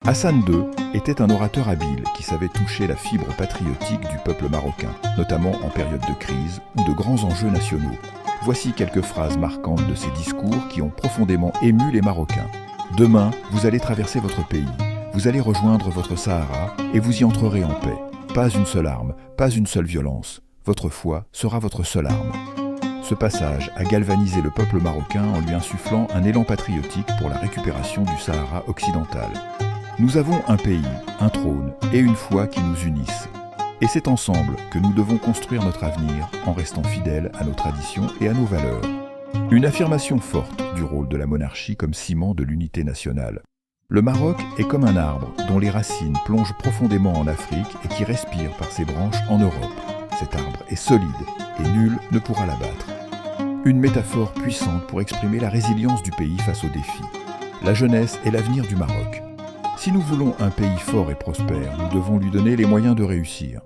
Hassan II était un orateur habile qui savait toucher la fibre patriotique du peuple marocain, notamment en période de crise ou de grands enjeux nationaux. Voici quelques phrases marquantes de ses discours qui ont profondément ému les Marocains. Demain, vous allez traverser votre pays, vous allez rejoindre votre Sahara et vous y entrerez en paix. Pas une seule arme, pas une seule violence. Votre foi sera votre seule arme. Ce passage a galvanisé le peuple marocain en lui insufflant un élan patriotique pour la récupération du Sahara occidental. Nous avons un pays, un trône et une foi qui nous unissent. Et c'est ensemble que nous devons construire notre avenir en restant fidèles à nos traditions et à nos valeurs. Une affirmation forte du rôle de la monarchie comme ciment de l'unité nationale. Le Maroc est comme un arbre dont les racines plongent profondément en Afrique et qui respire par ses branches en Europe. Cet arbre est solide et nul ne pourra l'abattre. Une métaphore puissante pour exprimer la résilience du pays face aux défis. La jeunesse est l'avenir du Maroc. Si nous voulons un pays fort et prospère, nous devons lui donner les moyens de réussir.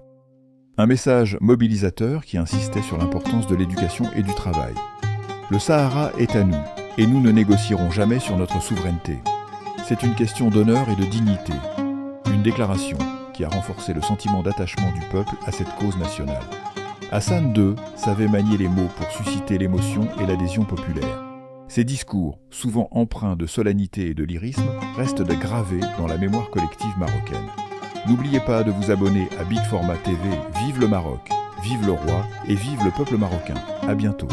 Un message mobilisateur qui insistait sur l'importance de l'éducation et du travail. Le Sahara est à nous, et nous ne négocierons jamais sur notre souveraineté. C'est une question d'honneur et de dignité. Une déclaration qui a renforcé le sentiment d'attachement du peuple à cette cause nationale. Hassan II savait manier les mots pour susciter l'émotion et l'adhésion populaire. Ses discours, souvent empreints de solennité et de lyrisme, restent gravés dans la mémoire collective marocaine. N'oubliez pas de vous abonner à Big Format TV. Vive le Maroc, vive le roi et vive le peuple marocain. À bientôt.